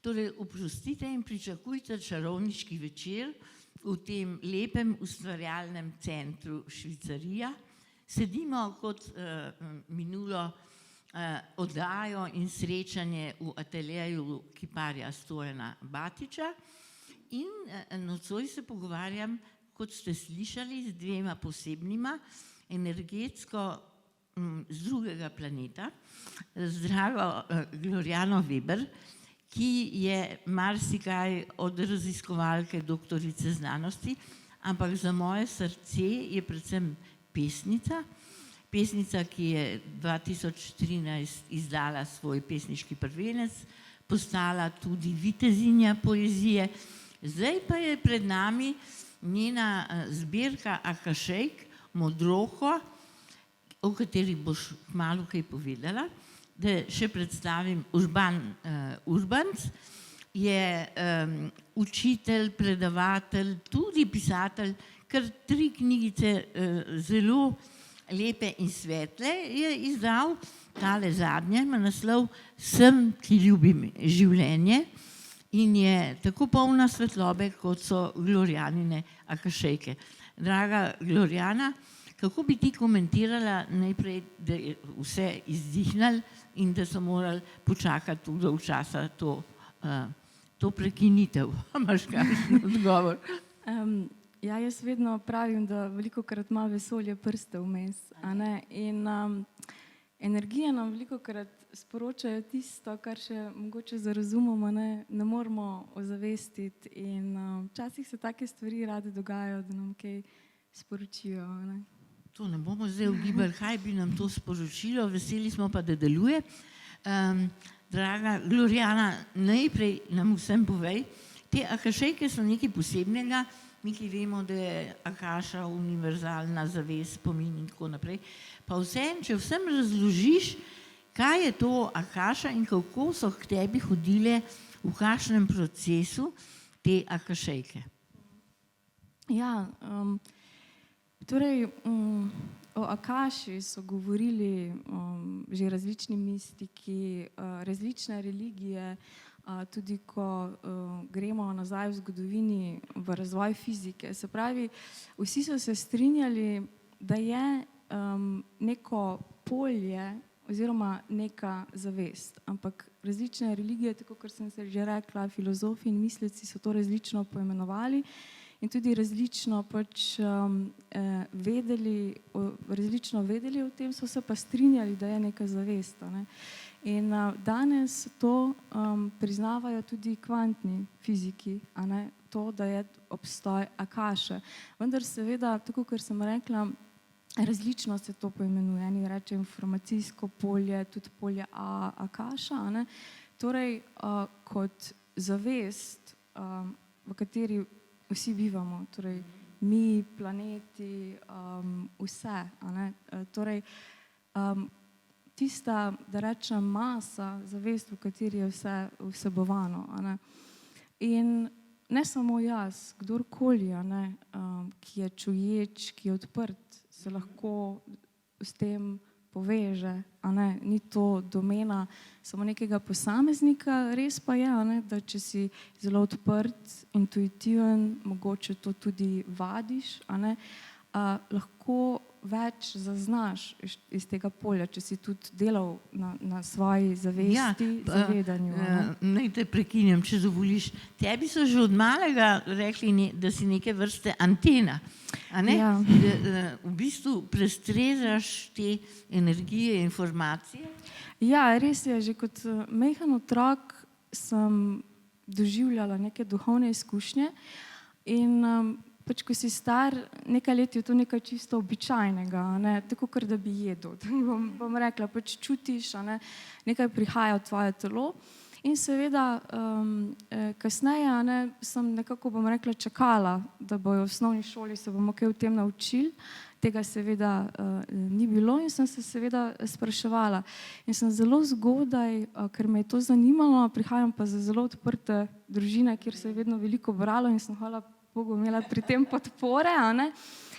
Torej, oprostite in pričakujte čarovniški večer v tem lepem ustvarjalnem centru Švicarija. Sedimo kot minulo oddajo in srečanje v ateljeju kiparja Stojana Batiča in nocoj se pogovarjam, kot ste slišali, z dvema posebnima, energetsko z drugega planeta, z drago Gloriano Veber, ki je marsikaj od raziskovalke doktorice znanosti, ampak za moje srce je predvsem pesnica. Pesnica, ki je 2013 izdala svoj pesniški prvenec, postala tudi vitezinja poezije. Zdaj pa je pred nami njena zbirka Akašejk, Modroho, o kateri boš kmalu kaj povedala. Da še predstavim, Urban Urbanc je učitelj, predavatelj, tudi pisatelj, kar 3 knjigice zelo lepe in svetle je izdal. Tale zadnja ima naslov Sem, ki ljubim življenje in je tako polna svetlobe, kot so Glorianine Akašejke. Draga Gloriana, kako bi ti komentirala najprej, da je vse izdihnalo in da so morali počakati tudi dolgo časa to prekinitev? Imaš kakšen odgovor? Ja, jaz vedno pravim, da velikokrat ima vesolje prste vmes. In energije nam velikokrat sporočajo tisto, kar še mogoče za razumom ne moramo ozavestiti. In včasih se take stvari rade dogajajo, da nam kaj sporočijo. To ne bomo zdaj ugibali, kaj bi nam to sporočilo, veseli smo pa, da deluje. Draga Gloriana, najprej nam vsem povej, te akašejke so nekaj posebnega, mi ki vemo, da je akaša univerzalna zavest, spomin in tako naprej. Pa vsem, če vsem razložiš, kaj je to akaša in kako so k tebi hodile, v kakšnem procesu te akašejke. Ja, torej, o akaši so govorili že različni mistiki, različne religije, tudi ko gremo nazaj v zgodovini v razvoj fizike. Se pravi, vsi so se strinjali, da je neko polje oziroma neka zavest, ampak različne religije, tako kot sem se že rekla, filozofi in misleci so to različno poimenovali in tudi različno vedeli o tem, so se pa strinjali, da je neka zavest. In danes to priznavajo tudi kvantni fiziki, to, da je obstoj akaše. Vendar seveda, tako kot sem rekla, različno se to poimenuje. Eni reče informacijsko polje, tudi polje akaša. Torej, kot zavest, v kateri vsi bivamo, torej mi, planeti, vse. Torej, tista, da rečem, masa, zavest, v kateri je vse vsebovano. In ne samo jaz, kdorkoli, ki je čuječ, ki je odprt, se lahko s tem poveže. Ni to domena samo nekega posameznika, res pa je, da če si zelo odprt, intuitiven, mogoče to tudi vadiš, lahko več zaznaš iz tega polja, če si tudi delal na svoji zavesti, zavedanju. Naj te prekinem, če dovoliš. Tebi so že od malega rekli, da si neke vrste antena. Ja. V bistvu prestrežaš te energije, informacije. Ja, res je, že kot majhen otrok sem doživljala neke duhovne izkušnje in ko si star, nekaj let je to nekaj čisto običajnega, tako kar da bi jedel. Bom rekla, čutiš, nekaj prihaja v tvoje telo in seveda kasneje sem nekako, bom rekla, čakala, da bojo v osnovni šoli se bomo kaj o tem naučili. Tega seveda ni bilo in sem se seveda spraševala. In sem zelo zgodaj, ker me je to zanimalo, prihajam pa za zelo odprte družine, kjer se je vedno veliko bralo in sem hvala Bogu imela pri tem podpore,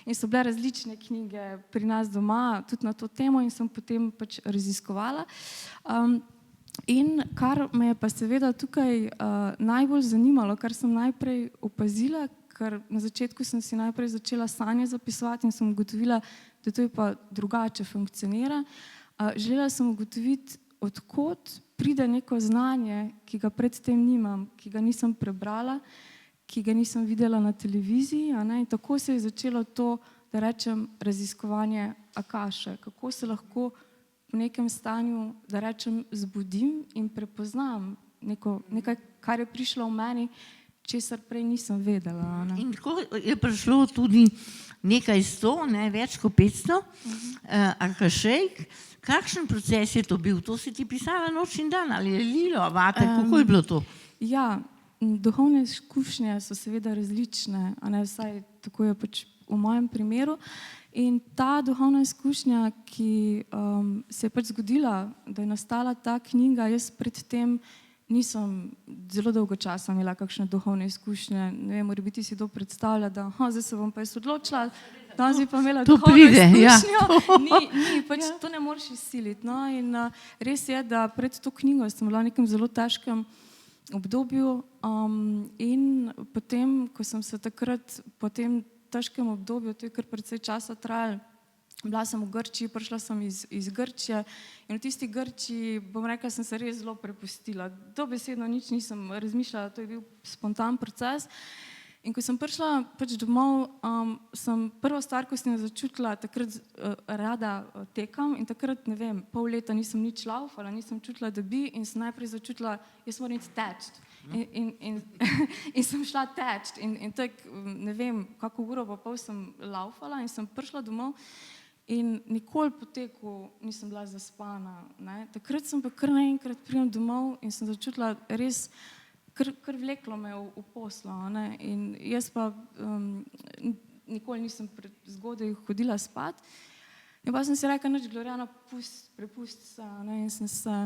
in so bile različne knjige pri nas doma tudi na to temo in sem potem raziskovala. In kar me je pa seveda tukaj najbolj zanimalo, kar sem najprej opazila, ker na začetku sem si najprej začela sanje zapisovati in sem ugotovila, da to je pa drugače funkcionira. Želela sem ugotoviti, odkot pride neko znanje, ki ga predtem nimam, ki ga nisem prebrala, ki ga nisem videla na televiziji. In tako se je začelo to, da rečem, raziskovanje akaše. Kako se lahko v nekem stanju, da rečem, zbudim in prepoznam nekaj, kar je prišlo v meni, česar prej nisem vedela. In tako je prišlo tudi nekaj 100, več kot 500 akašejk. Kakšen proces je to bil? To si ti pisala noč in dan ali je lilo, vate, kako je bilo to? Ja, duhovne izkušnje so seveda različne, vsaj tako je pač v mojem primeru. In ta duhovna izkušnja, ki se je pač zgodila, da je nastala ta knjiga, jaz predtem nisem zelo dolgo časa imela kakšne duhovne izkušnje. Ne vem, morebiti si to predstavlja, da zdaj se bom pa jaz odločila, danes bi pa imela duhovno izkušnjo. Ni, pač to ne moreš izsiliti. In res je, da pred to knjigo sem bila v nekem zelo težkem obdobju in potem, ko sem se takrat po tem težkem obdobju, to je kar precej časa trajalo, bila sem v Grčiji, prišla sem iz Grčije in v tisti Grčiji, bom rekla, sem se res zelo prepustila. Dobesedno nič nisem razmišljala, to je bil spontan proces. In ko sem prišla pač domov, sem prvo stvar, ko sem jo začutila, takrat rada tekam in takrat, ne vem, pol leta nisem nič laufala, nisem čutila, da bi in sem najprej začutila, jaz moram iti teč. In sem šla teč in tak, ne vem, kako uro pa pol sem laufala in sem prišla domov in nikoli po teku nisem bila zaspana. Takrat sem pa kar naenkrat pridem domov in sem začutila res, kar vleklo me v poslo. In jaz pa nikoli nisem zgodaj hodila spat. In pa sem si rekla, nič, Glorjana, prepusti se. In sem se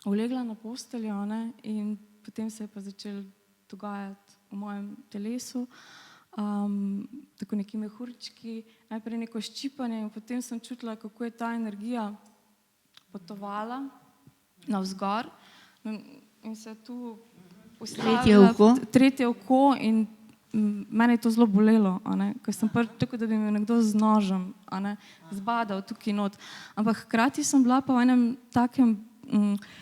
ulegla na posteljo in potem se je pa začelo dogajati v mojem telesu. Tako neki mehurčki, najprej neko ščipanje in potem sem čutila, kako je ta energija potovala navzgor. In se tu ustavila tretje oko in mene je to zelo bolelo, ker sem tako, da bi me nekdo z nožem zbadal tukaj not. Ampak hkrati sem bila pa v enem takem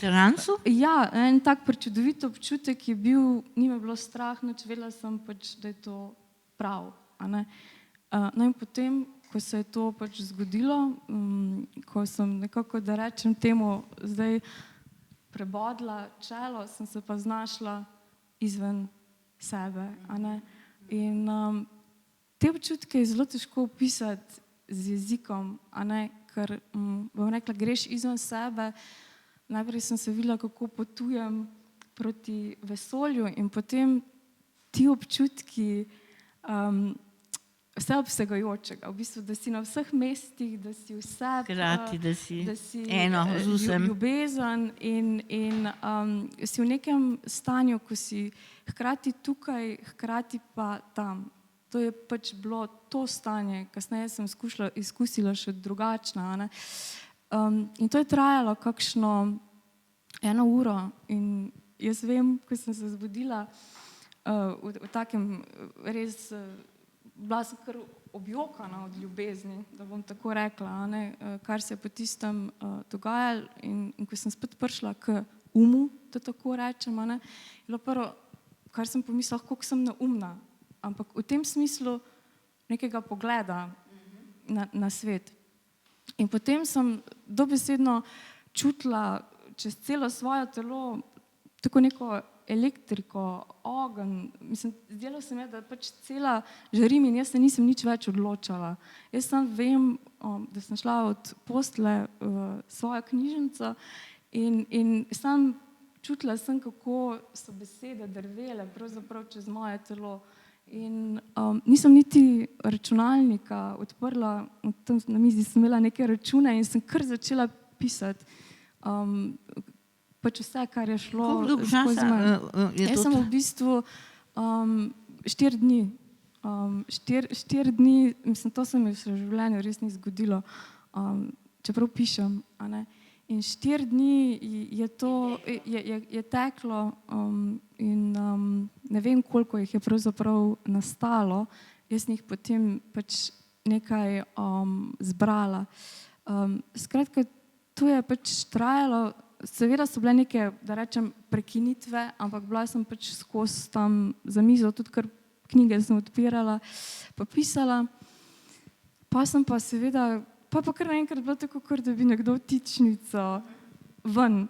transu? Ja, en tak prečudovit občutek je bil, ni me bilo strah, nič, vedela sem pač, da je to prav. No in potem, ko se je to pač zgodilo, ko sem nekako, da rečem temu, zdaj prebodla čelo, sem se pa znašla izven sebe. In te občutke je zelo težko opisati z jezikom, ker, bom rekla, greš izven sebe. Najprej sem se videla, kako potujem proti vesolju in potem ti občutki vseobsegajočega, v bistvu, da si na vseh mestih, da si vse, hkrati, da si eno z vsem, ljubezen in si v nekem stanju, ko si hkrati tukaj, hkrati pa tam. To je pač bilo to stanje, kasneje sem izkusila še drugačna. In to je trajalo kakšno 1 uro in jaz vem, ko sem se zbudila v takem res, bila sem kar objokana od ljubezni, da bom tako rekla, kar se je po tistem dogajalo in ko sem spet prišla k umu, da tako rečem, je bilo prvo, kar sem pomislila, koliko sem neumna, ampak v tem smislu nekega pogleda na svet. In potem sem dobesedno čutila čez celo svoje telo tako neko elektriko, ogenj. Mislim, zdelo se mi je, da pač cela žarim in jaz se nisem nič več odločala. Jaz sam vem, da sem šla od postelje v svojo knjižnico in sam čutila sem, kako so besede drvele pravzaprav čez moje telo. In nisem niti računalnika odprla, tam na mizi sem imela neke račune in sem kar začela pisati. Pač vse, kar je šlo skozi mene. Jaz sem v bistvu 4 dni. 4 dni, mislim, to se mi v življenju res ni zgodilo, čeprav pišem. In 4 dni je teklo in ne vem, koliko jih je pravzaprav nastalo. Jaz sem jih potem pač nekaj zbrala. Skratka, to je pač trajalo. Seveda so bile neke, da rečem, prekinitve, ampak bila sem pač skozi tam za mizo, tudi kar knjige sem odpirala, pa pisala. Pa sem pa seveda, pa kar naenkrat bilo tako, kot da bi nekdo vtičnico ven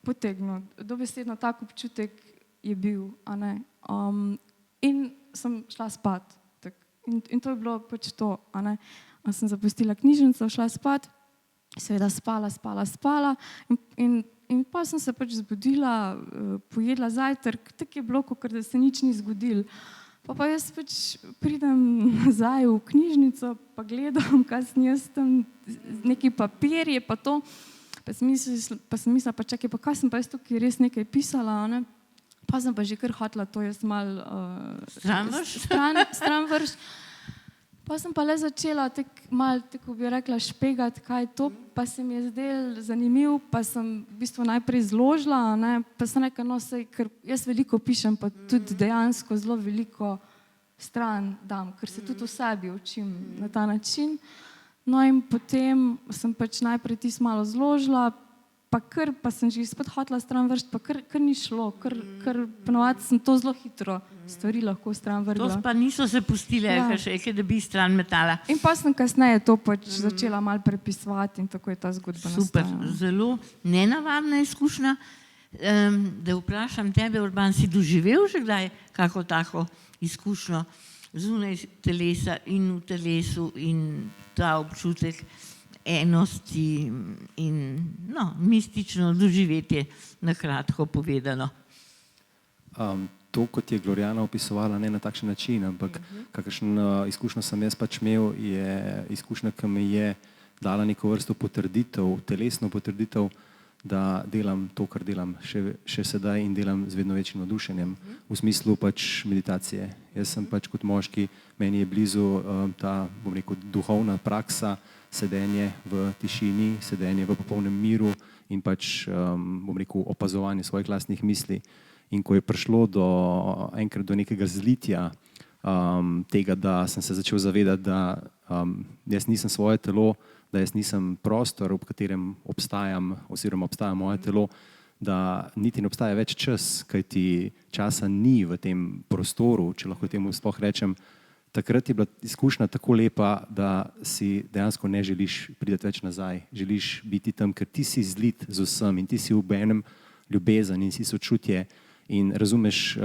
potegnil. Dobesedno tak občutek je bil, a ne. In sem šla spat. In to je bilo pač to, a ne. Sem zapustila knjižnico, šla spat, seveda spala in pa sem se pač zbudila, pojedla zajtrk, tako je bilo, kot da se nič ni zgodilo. Pa jaz pač pridem nazaj v knjižnico, pa gledam, kaj sem jaz tam, neki papirje pa to, pa sem mislila, pa čakaj, pa kaj sem pa jaz tukaj res nekaj pisala, ne? Pa sem pa že kar hotela to jaz malo stran vrš. Pa sem pa le začela malo, tako bi rekla, špegati, kaj je to, pa se mi je zdelo zanimivo, pa sem v bistvu najprej zložila, ne, pa sem rekla, no, saj, ker jaz veliko pišem, pa tudi dejansko zelo veliko stran dam, ker se tudi o sebi učim na ta način. No in potem sem pač najprej tisto malo zložila, pa sem že spet hotela stran vršiti, pa kar ni šlo, ker ponovadi sem to zelo hitro stvari lahko stran vrgla. To pa niso se pustile, da bi stran metala. In pa sem kasneje to pač začela malo prepisovati in tako je ta zgodba nastala. Super, zelo nenavadna izkušnja. Da vprašam tebe, Urban, si doživel že kdaj kako tako izkušnjo zunaj telesa in v telesu in ta občutek enosti in mistično doživetje, na kratko povedano? To, kot je Gloriana opisovala, ne na takšen način, ampak kakšno izkušnjo sem jaz pač imel, je izkušnja, ki mi je dala neko vrsto potrditev, telesno potrditev, da delam to, kar delam še sedaj in delam z vedno večjim navdušenjem, v smislu pač meditacije. Jaz sem pač kot moški, meni je blizu ta, bom rekel, duhovna praksa, sedenje v tišini, sedenje v popolnem miru in pač, bom rekel, opazovanje svojih lastnih misli. In ko je prišlo enkrat do nekega zlitja tega, da sem se začel zavedati, da jaz nisem svoje telo, da jaz nisem prostor, v katerem obstajam oziroma obstaja moje telo, da niti ne obstaja več čas, kajti časa ni v tem prostoru, če lahko temu sploh rečem. Takrat je bila izkušnja tako lepa, da si dejansko ne želiš priti več nazaj. Želiš biti tam, ker ti si zlit z vsem in ti si v enem ljubezen in si sočutje in razumeš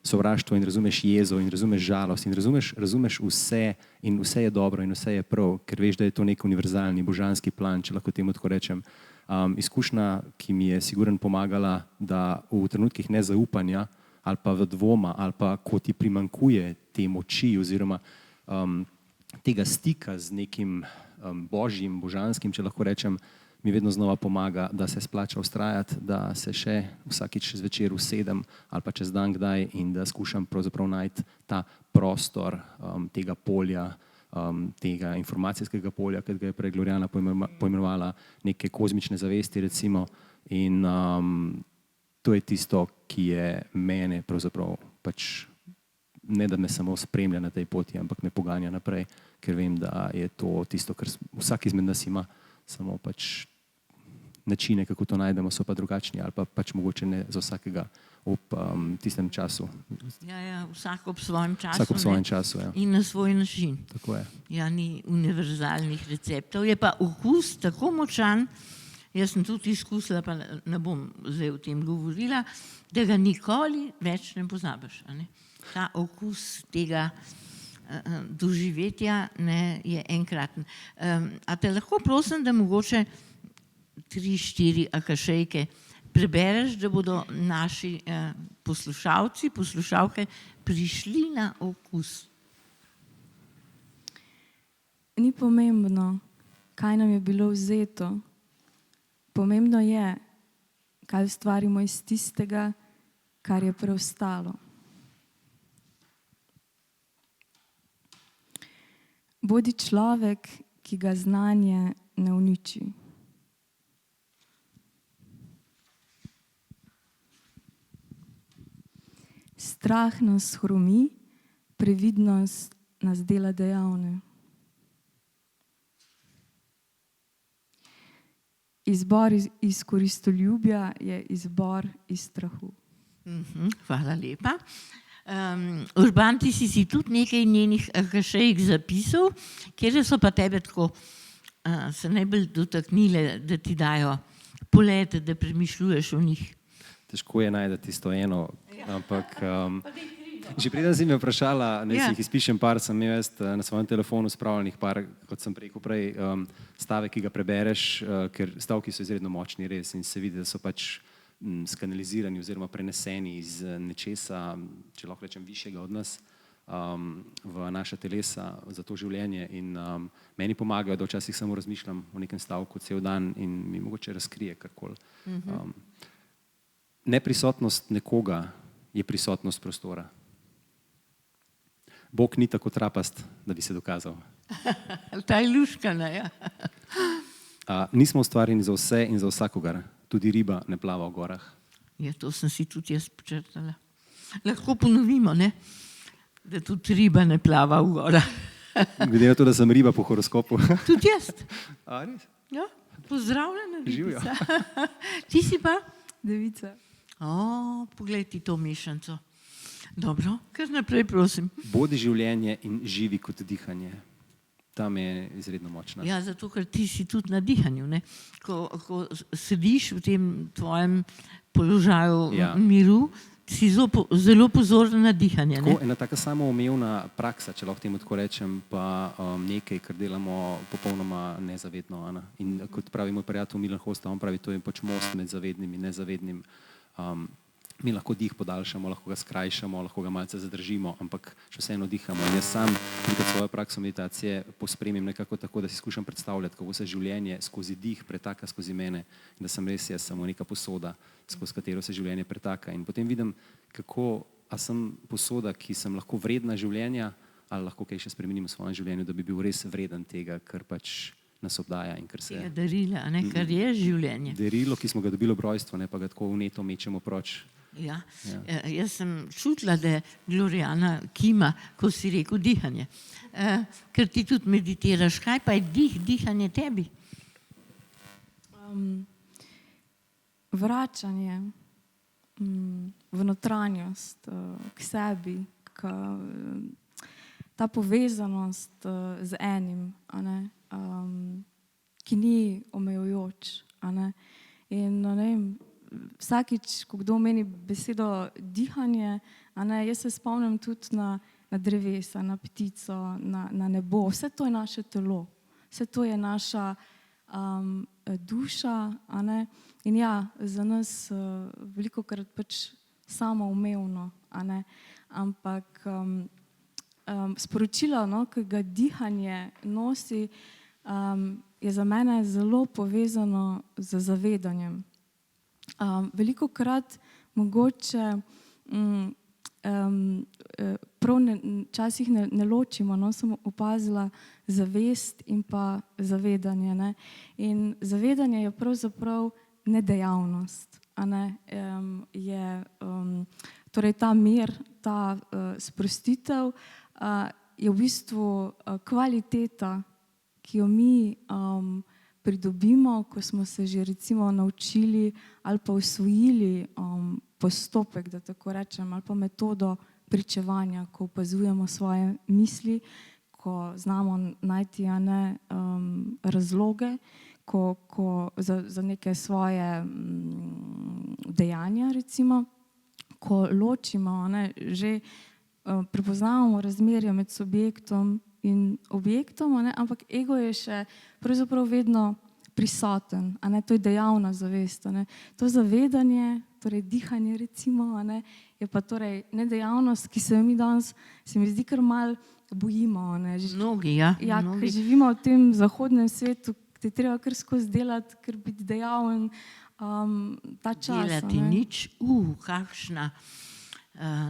sovraštvo in razumeš jezo in razumeš žalost in razumeš vse in vse je dobro in vse je prav, ker veš, da je to nek univerzalni, božanski plan, če lahko temu tako rečem. Izkušnja, ki mi je sigurno pomagala, da v trenutkih nezaupanja ali pa v dvoma, ali pa ko ti primanjkuje te moči oziroma tega stika z nekim božjim, božanskim, če lahko rečem, mi vedno znova pomaga, da se splača vztrajati, da se še vsakič zvečer usedem ali pa čez dan kdaj in da skušam pravzaprav najti ta prostor tega polja, tega informacijskega polja, kot ga je prej Gloriana poimenovala, neke kozmične zavesti recimo in to je tisto, ki je mene pravzaprav pač, ne da me samo spremlja na tej poti, ampak me poganja naprej, ker vem, da je to tisto, kar vsak izmed nas ima, samo pač načine, kako to najdemo, so pa drugačni ali pa pač mogoče ne za vsakega ob tistem času. Ja, vsak ob svojem času. Vsak ob svojem času, ja. In na svoj način. Tako je. Ja, ni univerzalnih receptov. Je pa okus tako močan, jaz sem tudi izkusila, pa ne bom zdaj o tem govorila, da ga nikoli več ne pozabiš. Ne? Ta okus tega doživetja je enkraten. A te lahko prosim, da mogoče 3-4 akašejke prebereš, da bodo naši poslušalci, poslušalke prišli na okus? Ni pomembno, kaj nam je bilo vzeto. Pomembno je, kaj ustvarimo iz tistega, kar je preostalo. Bodi človek, ki ga znanje ne uniči. Strah nas hromi, previdnost nas dela dejavne. Izbor iz koristoljubja je izbor iz strahu. Hvala lepa. Urban, ti si tudi nekaj njenih hašejk zapisal, kjer so pa tebe tako se najbolj dotaknile, da ti dajo polete, da premišljuješ o njih. Težko je najti tisto eno, ampak že preden si me vprašala, naj si jih izpišem par, sem imel jaz na svojem telefonu spravljenih par, kot sem rekel prej, stavek, ki ga prebereš, ker stavki so izredno močni res in se vidi, da so pač skanalizirani oziroma preneseni iz nečesa, če lahko rečem, višjega od nas v naša telesa za to življenje in meni pomagajo, da včasih samo razmišljam o nekem stavku cel dan in mi mogoče razkrije karkoli. Neprisotnost nekoga je prisotnost prostora. Bog ni tako trapast, da bi se dokazal. Ta je luškana, ja. Nismo ustvarjeni za vse in za vsakogar. Tudi riba ne plava v gorah. Ja, to sem si tudi jaz počrtala. Lahko ponovimo, ne? Da tudi riba ne plava v gorah. Glede na to, da sem riba po horoskopu. Tudi jaz. A, res? Ja, pozdravljena. Živijo. Ti si pa? Devica. Poglej ti to mešanico. Dobro, kar naprej, prosim. Bodi življenje in živi kot dihanje. Tam je izredno močna. Ja, zato, ker ti si tudi na dihanju, ne? Ko sediš v tem tvojem položaju miru, si zelo pozoren na dihanje, ne? Ena taka samoumevna praksa, če lahko temu tako rečem, pa nekaj, kar delamo popolnoma nezavedno. In kot pravi moj prijatelj Milan Hosta, on pravi, to je pač most med zavednim in nezavednim. Mi lahko dih podaljšamo, lahko ga skrajšamo, lahko ga malce zadržimo, ampak še vseeno dihamo. In jaz sam nekaj svojo prakso meditacije pospremim nekako tako, da si skušam predstavljati, kako se življenje skozi dih pretaka skozi mene, da sem res jaz samo neka posoda, skozi katero se življenje pretaka. In potem vidim, kako, a sem posoda, ki sem lahko vredna življenja, ali lahko kaj še spremenim v svojem življenju, da bi bil res vreden tega, kar pač nas obdaja in kar se... Tega darila, kar je življenje. Darilo, ki smo ga dobili ob rojstvu, ne pa ga tako vneto mečemo proč. Ja. Jaz sem čutila, da Gloriana kima, ko si rekel dihanje. Ker ti tudi meditiraš. Kaj pa je dihanje tebi? Vračanje v notranjost, k sebi, ta povezanost z enim, ki ni omejujoč. In ne vem, vsakič, ko kdo meni besedo dihanje, jaz se spomnim tudi na drevesa, na ptico, na nebo. Vse to je naše telo, vse to je naša duša. In ja, za nas velikokrat pač samoumevno. Ampak sporočilo, ki ga dihanje nosi, je za mene zelo povezano z zavedanjem. Velikokrat mogoče prav včasih ne ločimo, sem opazila zavest in pa zavedanje. In zavedanje je pravzaprav nedejavnost. Je torej ta mir, ta sprostitev je v bistvu kvaliteta, ki jo mi pridobimo, ko smo se že recimo naučili ali pa usvojili postopek, da tako rečem, ali pa metodo pričevanja, ko opazujemo svoje misli, ko znamo najti razloge, za neke svoje dejanja recimo, ko ločimo, že prepoznavamo razmerje med subjektom in objektom, ampak ego je še pravzaprav vedno prisoten, to je dejavna zavest. To zavedanje, torej dihanje recimo, je pa torej nedejavnost, ki se mi danes, se mi zdi, kar malo bojimo. Mnogi, ja. Ja, ker živimo v tem zahodnem svetu, ti treba kar skozi delati, ker biti dejaven ta čas. Delati nič, kakšna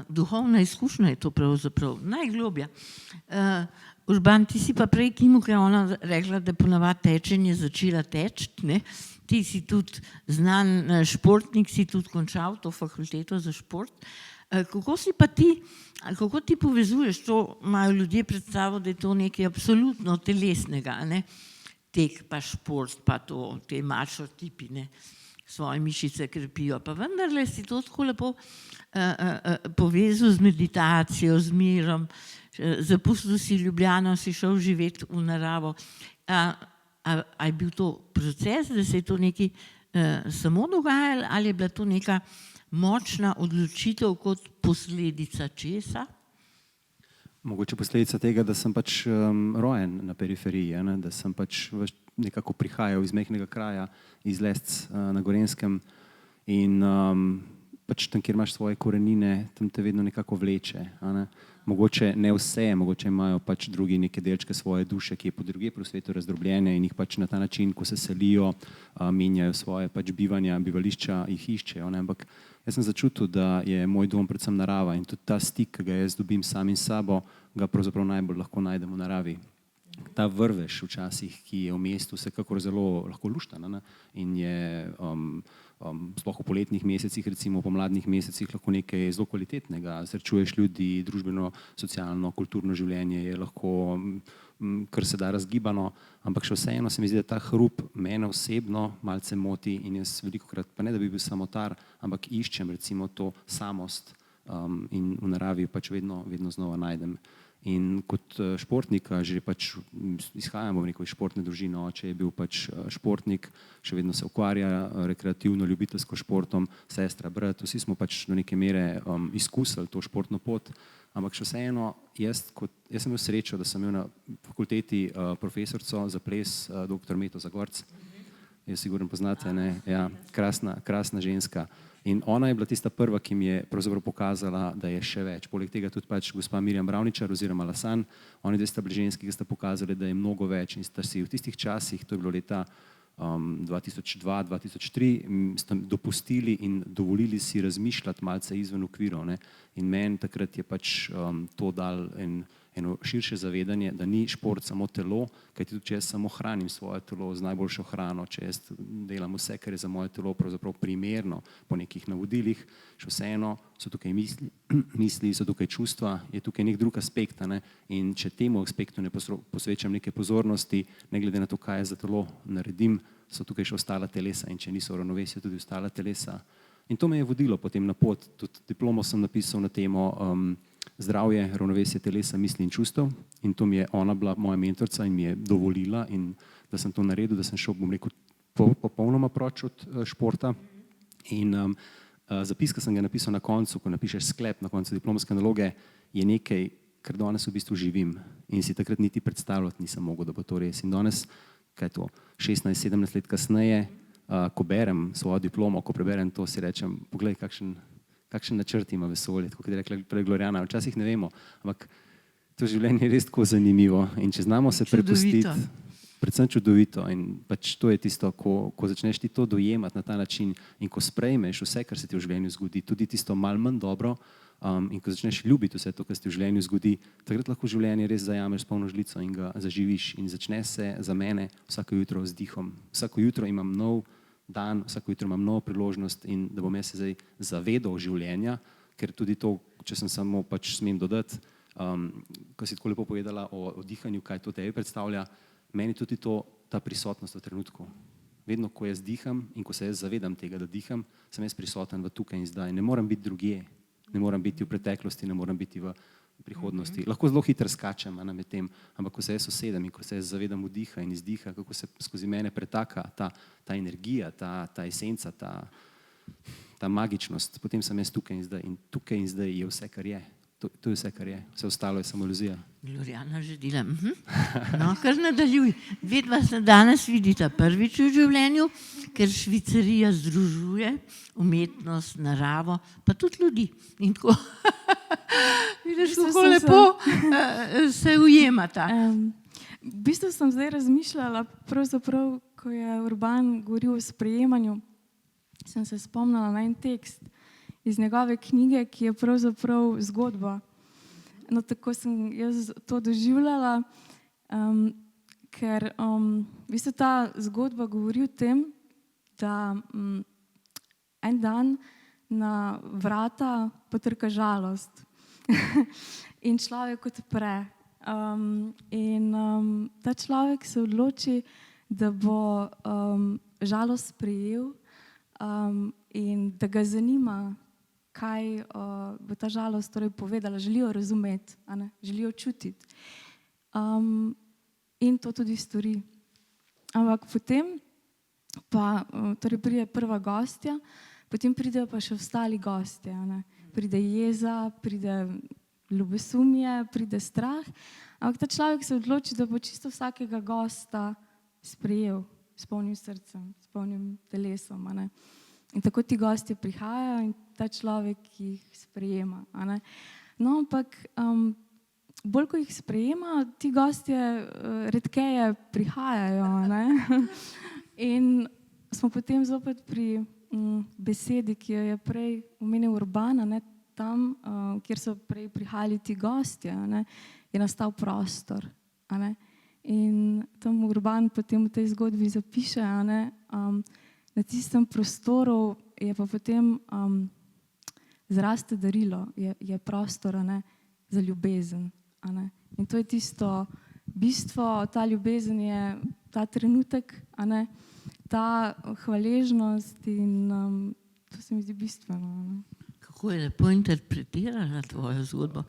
duhovna izkušnja je to pravzaprav, najglobja. Urban, ti si pa prej Kimu, ker je ona rekla, da ponavadi tečenje začela teči, ti si tudi znan športnik, si tudi končal to fakulteto za šport. Kako ti povezuješ to, imajo ljudje predstavo, da je to nekaj absolutno telesnega, ne? Tek pa šport, pa to, te mačo tipi, ne? Svoje mišice krepijo, pa vendarle si to tako lepo povezal z meditacijo, z mirom, zapustil si Ljubljano, si šel živeti v naravo. A je bil to proces, da se je to nekaj samo dogajalo, ali je bila to neka močna odločitev kot posledica česa? Mogoče posledica tega, da sem pač rojen na periferiji, ne? Da sem pač nekako prihajal iz majhnega kraja, iz Lesc na Gorenjskem in pač tam, kjer imaš svoje korenine, tam te vedno nekako vleče. Ne? Mogoče ne vse, mogoče imajo pač drugi neke delčke svoje duše, ki je po drugje po svetu razdrobljene in jih pač na ta način, ko se selijo, menjajo svoje pač bivanja, bivališča, jih iščejo. Ne? Ampak jaz sem začutil, da je moj dom predvsem narava in tudi ta stik, ki ga jaz dobim samim sabo, ga pravzaprav najbolj lahko najdem v naravi. Ta vrvež včasih, ki je v mestu vsekakor zelo lahko luštan in je sploh v poletnih mesecih, recimo v pomladnih mesecih lahko nekaj zelo kvalitetnega. Srečuješ ljudi, družbeno, socialno, kulturno življenje je lahko kar se da razgibano, ampak še vseeno se mi zdi, da ta hrup mene osebno malce moti in jaz velikokrat, pa ne da bi bil samotar, ampak iščem recimo to samost in v naravi pač vedno znova najdem. In kot športnika že pač izhajam iz športne družine, oče je bil pač športnik, še vedno se ukvarja rekreativno, ljubiteljsko športom, sestra, brat, vsi smo pač do neke mere izkusili to športno pot, ampak še vseeno, jaz sem imel srečo, da sem imel na fakulteti profesorico za ples, dr. Meto Zagorc, jo sigurno poznate, ne? Ja, krasna ženska. In ona je bila tista prva, ki mi je pravzaprav pokazala, da je še več. Poleg tega tudi pač gospa Mirjam Bravničar oziroma Lasan, oni dve sta bili ženski, ki sta pokazali, da je mnogo več in sta si v tistih časih, to je bilo leta 2002-2003, sta dopustili in dovolili si razmišljati malce izven okvirov. Ne? In meni takrat je pač to dal eno širše zavedanje, da ni šport samo telo, kajti tudi če jaz samo hranim svoje telo z najboljšo hrano, če jaz delam vse, kar je za moje telo pravzaprav primerno po nekih navodilih, še vseeno so tukaj misli, so tukaj čustva, je tukaj nek drug aspekt. Ne? In če temu aspektu ne posvečam neke pozornosti, ne glede na to, kaj za telo naredim, so tukaj še ostala telesa in če niso v ravnovesju, tudi ostala telesa. In to me je vodilo potem na pot. Tudi diplomo sem napisal na temo zdravje, ravnovesje telesa, misli in čustev in to mi je ona bila moja mentorica in mi je dovolila in da sem to naredil, da sem šel, bom rekel, popolnoma proč od športa in zapis, ki sem ga napisal na koncu, ko napišeš sklep na koncu diplomske naloge, je nekaj, kar danes v bistvu živim in si takrat niti predstavljati nisem mogel, da bo to res. In danes, kaj je to, 16-17 let kasneje, ko berem svojo diplomo, ko preberem to, si rečem, poglej, kakšen načrt ima vesolje, kot je rekla prej Glorjana, včasih ne vemo, ampak to življenje je res tako zanimivo in če znamo se prepustiti, predvsem čudovito in pač to je tisto, ko začneš ti to dojemati na ta način in ko sprejmeš vse, kar se ti v življenju zgodi, tudi tisto malo manj dobro in ko začneš ljubiti vse to, kar se ti v življenju zgodi, takrat lahko življenje res zajameš s polno žlico in ga zaživiš in začne se za mene vsako jutro z dihom. Vsako jutro imam nov dan, vsako jutro imam novo priložnost in da bom jaz se zdaj zavedal življenja, ker tudi to, če sem samo pač smem dodati, ko si tako lepo povedala o dihanju, kaj to tebi predstavlja, meni tudi ta prisotnost v trenutku. Vedno, ko jaz diham in ko se jaz zavedam tega, da diham, sem jaz prisoten v tukaj in zdaj. Ne moram biti drugje, ne moram biti v preteklosti, ne moram biti v prihodnosti. Lahko zelo hitro skačem med tem, ampak ko se jaz usedem in ko se jaz zavedam vdiha in izdiha, kako se skozi mene pretaka ta energija, ta esenca, ta magičnost, potem sem jaz tukaj in zdaj. In tukaj in zdaj je vse, kar je. To je vse, kar je. Vse ostalo je samo iluzija. Glorjana že delam. No, kar nadaljuj. Vedva se danes vidita prvič v življenju, ker Švicarija združuje umetnost, naravo, pa tudi ljudi. In tako, vidiš, kako lepo se ujemata. V bistvu sem zdaj razmišljala, pravzaprav, ko je Urban govoril o sprejemanju, sem se spomnila na en tekst iz njegove knjige, ki je pravzaprav zgodba. No, tako sem jaz to doživljala, ker v bistvu ta zgodba govori o tem, da en dan na vrata potrka žalost in človek odpre. Ta človek se odloči, da bo žalost sprejel in da ga zanima, kaj bo ta žalost torej povedala. Želijo razumeti, želijo čutiti. In to tudi stori. Ampak potem pa torej pride prva gostja, potem pridejo pa še ostali gostje. Pride jeza, pride ljubosumje, pride strah. Ampak ta človek se odloči, da bo čisto vsakega gosta sprejel s polnim srcem, s polnim telesom. In tako ti gostje prihajajo in ta človek jih sprejema. No, ampak bolj, ko jih sprejema, ti gostje redkeje prihajajo. In smo potem zopet pri besedi, ki jo je prej omenil Urban, tam, kjer so prej prihajali ti gostje, je nastal prostor. In tam Urban potem v tej zgodbi zapiše, na tistem prostoru je pa potem zraste darilo, je prostor za ljubezen. In to je tisto bistvo, ta ljubezen je ta trenutek, ta hvaležnost in to se mi zdi bistveno. Kako je lepo interpretirala tvojo zgodbo.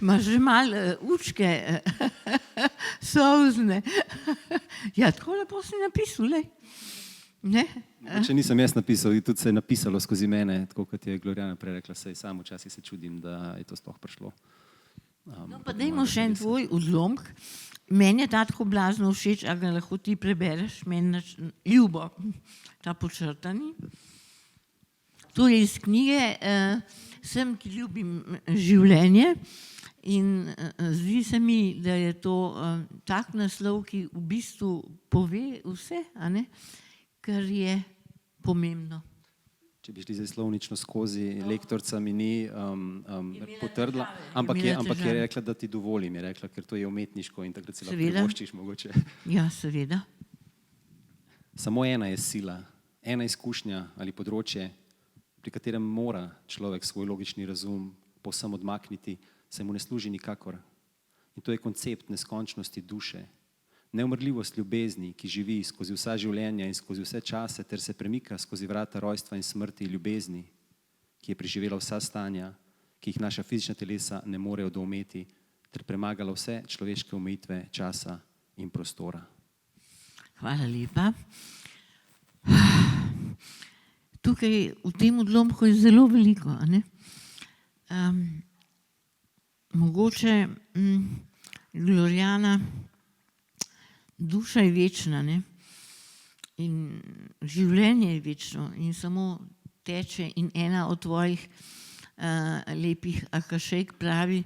Imaš že malo učke solzne. Ja, tako lepo si napisal, lej. Ne? Če nisem jaz napisal, tudi se je napisalo skozi mene, tako kot je Gloriana prej rekla, saj sam včasih se čudim, da je to sploh prišlo. No, pa dajmo še en tvoj odlomek. Meni je ta tako blazno všeč, a ga lahko ti prebereš, meni ljubo, ta počrtani. To je iz knjige Sem, ki ljubim življenje in zdi se mi, da je to tak naslov, ki v bistvu pove vse, kar je pomembno. Če bi šli zdaj slovnično skozi, lektorica mi ni potrdila, ampak je rekla, da ti dovolim, je rekla, ker to je umetniško in takrat si lahko privoščiš mogoče. Ja, seveda. Samo ena je sila, ena izkušnja ali področje, pri katerem mora človek svoj logični razum povsem odmakniti, se mu ne služi nikakor. In to je koncept neskončnosti duše. Neumrljivost ljubezni, ki živi skozi vsa življenja in skozi vse čase ter se premika skozi vrata rojstva in smrti ljubezni, ki je preživela vsa stanja, ki jih naša fizična telesa ne morejo doumeti, ter premagala vse človeške omejitve časa in prostora. Hvala lepa. Tukaj v tem odlomku je zelo veliko. Mogoče Gloriana, duša je večna, in življenje je večno in samo teče in ena od tvojih lepih akašejk pravi,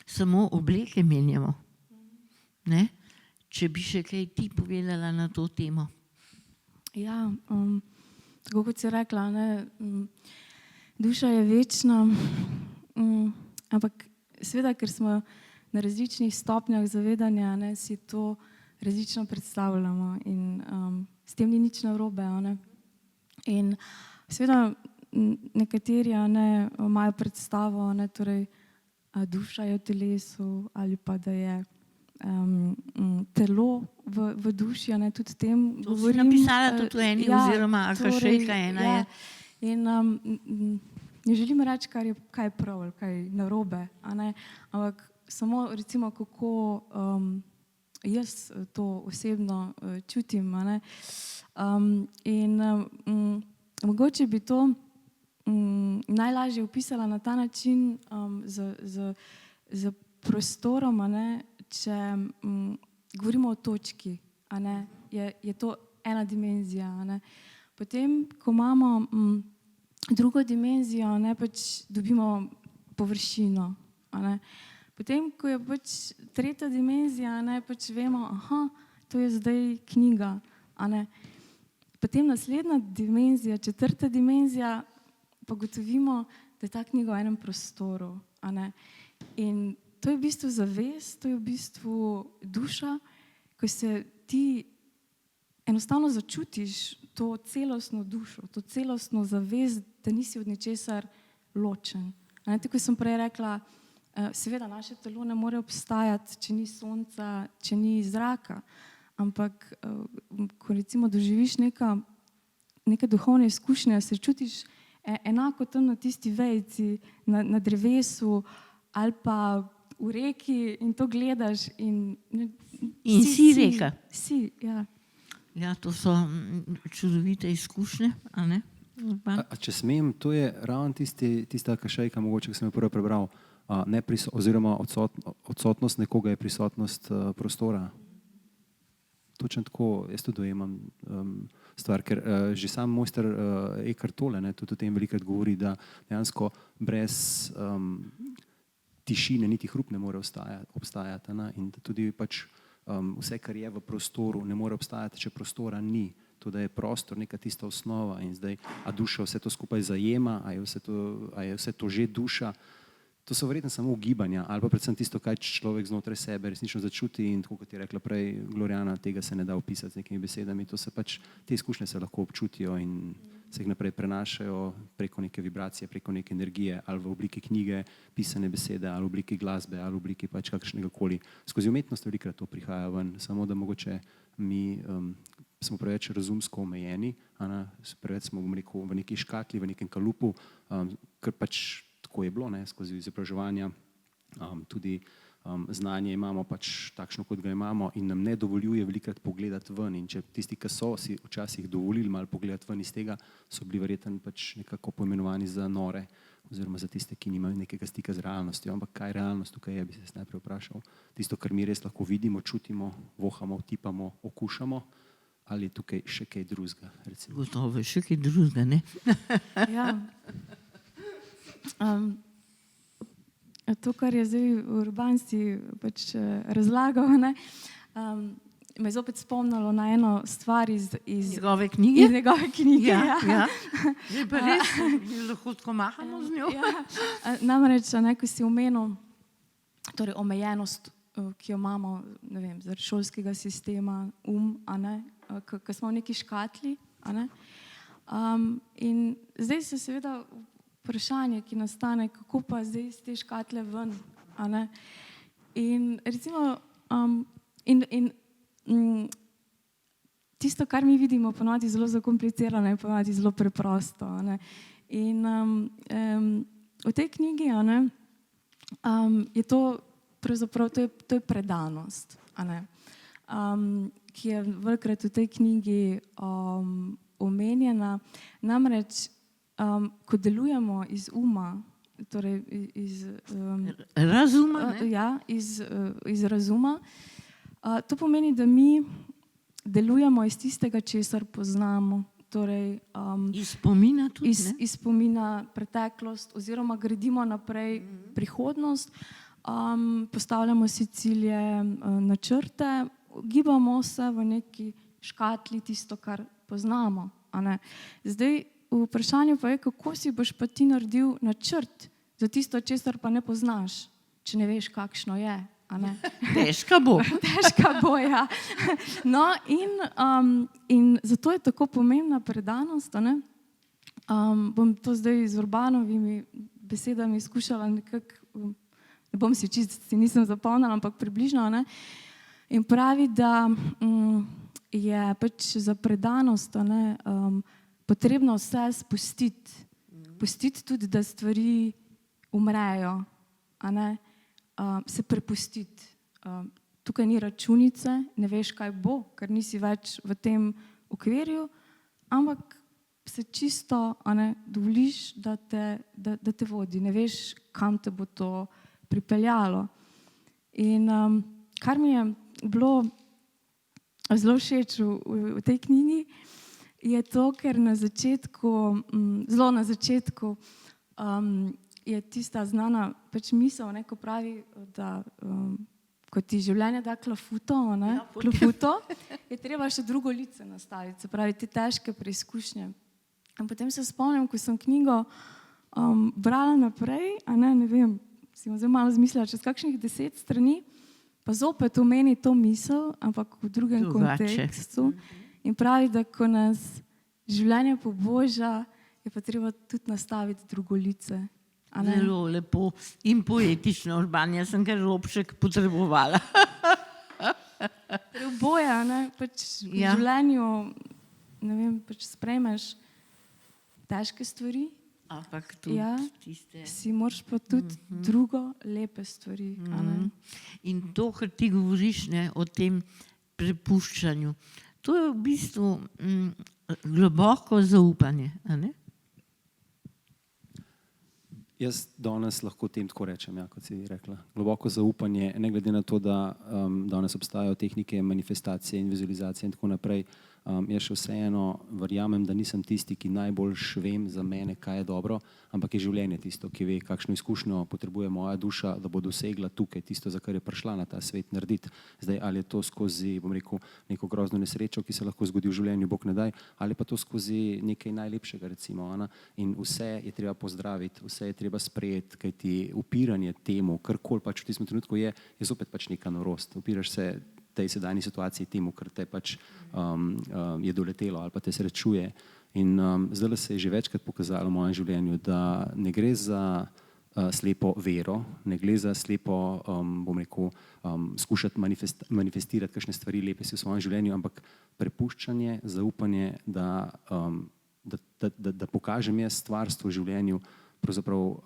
samo obleke menjamo. Če bi še kaj ti povedala na to temo. Ja, tako kot si rekla, duša je večna, ampak seveda, ker smo na različnih stopnjah zavedanja, si to različno predstavljamo in s tem ni nič narobe. In seveda nekateri imajo predstavo, torej duša je v telesu ali pa da je telo v duši, tudi o tem govorim. To si napisala tudi v eni oziroma akašejka ena je. In ne želim reči, kaj je prav ali kaj narobe, ampak samo recimo, kako jaz to osebno čutim. In mogoče bi to najlažje opisala na ta način z prostorom, če govorimo o točki, je to ena dimenzija. Potem, ko imamo drugo dimenzijo, pač dobimo površino. Potem, ko je pač tretja dimenzija, pač vemo, to je zdaj knjiga. Potem naslednja dimenzija, četrta dimenzija, pa gotovimo, da je ta knjiga v enem prostoru. In to je v bistvu zavest, to je v bistvu duša, ko se ti enostavno začutiš to celostno dušo, to celostno zavest, da nisi od ničesar ločen. Tako sem prej rekla, seveda naše telo ne more obstajati, če ni sonca, če ni zraka, ampak ko recimo doživiš neke duhovne izkušnje, se čutiš enako tam na tisti vejici, na drevesu ali pa v reki in to gledaš in si reka. Si, ja. Ja, to so čudovite izkušnje, a ne? Če smem, to je ravno tista kašejka, mogoče, ki sem jo prvo prebral, oziroma odsotnost nekoga je prisotnost prostora. Točno tako, jaz tudi dojemam stvar, ker že sam mojster Eckhart Tolle tudi o tem velikrat govori, da dejansko brez tišine niti hrup ne more obstajati in da tudi pač vse, kar je v prostoru, ne more obstajati, če prostora ni. To, da je prostor neka tista osnova in zdaj, a duša vse to skupaj zajema, a je vse to že duša. To so verjetno samo ugibanja ali pa predvsem tisto, kaj človek znotraj sebe resnično začuti in tako kot je rekla prej Gloriana, tega se ne da opisati z nekimi besedami. To se pač, te izkušnje se lahko občutijo in se jih naprej prenašajo preko neke vibracije, preko neke energije ali v obliki knjige, pisane besede ali v obliki glasbe ali v obliki pač kakšnega koli. Skozi umetnost velikrat to prihaja ven, samo da mogoče mi smo preveč razumsko omejeni, preveč smo v neki škatli, v nekem kalupu, ker pač tako je bilo, skozi izobraževanja, tudi znanje imamo pač takšno, kot ga imamo in nam ne dovoljuje velikrat pogledati ven in če tisti, ki so si včasih dovolili malo pogledati ven iz tega, so bili verjetno pač nekako poimenovani za nore oziroma za tiste, ki nimajo nekega stika z realnostjo. Ampak kaj realnost tukaj je, bi se najprej vprašal. Tisto, kar mi res lahko vidimo, čutimo, vohamo, tipamo, okušamo, ali je tukaj še kaj drugega? Gotovo je še kaj drugega, ne? Ja. To, kar je zdaj Urban si pač razlagal, me je zopet spomnilo na eno stvar iz njegove knjige. Iz njegove knjige, ja. Zdaj pa res, lahko tako mahamo z njo. Namreč, ko si omenil torej omejenost, ki jo imamo, ne vem, zaradi šolskega sistema, ko smo v neki škatli, in zdaj se seveda vprašanje, ki nastane, kako pa zdaj iz te škatle ven. In recimo, tisto, kar mi vidimo, ponovadi zelo zakomplicirano in ponovadi zelo preprosto. In v tej knjigi je to pravzaprav, to je predanost, ki je velikokrat v tej knjigi omenjena. Namreč, ko delujemo iz uma, torej iz razuma, iz razuma, to pomeni, da mi delujemo iz tistega, česar poznamo. Torej, iz spomina tudi, iz spomina preteklost oziroma gradimo naprej prihodnost, postavljamo si cilje, načrte, gibamo se v neki škatli tisto, kar poznamo. Zdaj, vprašanje pa je, kako si boš pa ti naredil načrt za tisto, česar pa ne poznaš, če ne veš, kakšno je. Težka bo. Težka bo, ja. No, in zato je tako pomembna predanost. Bom to zdaj z Urbanovimi besedami skušala nekako, ne bom si nisem zapomnila, ampak približno. In pravi, da je pač za predanost potrebno vse spustiti. Pustiti tudi, da stvari umrejo. Se prepustiti. Tukaj ni računice, ne veš, kaj bo, ker nisi več v tem okvirju, ampak se čisto dovoliš, da te vodi. Ne veš, kam te bo to pripeljalo. In kar mi je bilo zelo všeč v tej knjigi, je to, ker zelo na začetku je tista znana pač misel, ko pravi, da ko ti življenje da klafuto, je treba še drugo lice nastaviti, se pravi te težke preizkušnje. In potem se spomnim, ko sem knjigo brala naprej, ne vem, si bom zdaj malo zmislila, čez kakšnih 10 strani, pa zopet omeni to misel, ampak v drugem kontekstu. In pravi, da ko nas življenje pobožja, je pa treba tudi nastaviti drugo lice. a ne? Zelo lepo in poetično, Urban, jaz sem kar robček potrebovala. Oboje, a ne, pač v Ja. življenju, ne vem, pač sprejmeš težke stvari, Ampak tudi Ja. tiste. si moraš pa tudi drugo lepe stvari, a ne. In to, kar ti govoriš, ne, o tem prepuščanju, to je v bistvu globoko zaupanje. A ne? Jaz danes lahko tem tako rečem, ja, kot si rekla. Globoko zaupanje, ne glede na to, da danes obstajajo tehnike manifestacije in vizualizacije in tako naprej. Jaz še vseeno verjamem, da nisem tisti, ki najbolj vem za mene, kaj je dobro, ampak je življenje tisto, ki ve, kakšno izkušnjo potrebuje moja duša, da bo dosegla tukaj tisto, za kar je prišla na ta svet narediti. Zdaj, ali je to skozi, bom rekel, neko grozno nesrečo, ki se lahko zgodi v življenju, Bog ne daj, ali pa to skozi nekaj najlepšega, recimo. Ana. In vse je treba pozdraviti, vse je treba sprejeti, kajti upiranje temu, karkoli pač v tistem trenutku je zopet pač neka norost. Upiraš se tej sedanji situaciji temu, kar te pač je doletelo ali pa te srečuje. In zdaj se je že večkrat pokazalo v mojem življenju, da ne gre za slepo vero, ne gre za slepo, bom rekel, skušati manifestirati kakšne stvari lepe si v svojem življenju, ampak prepuščanje, zaupanje, da pokažem jaz stvarstvo v življenju, pravzaprav,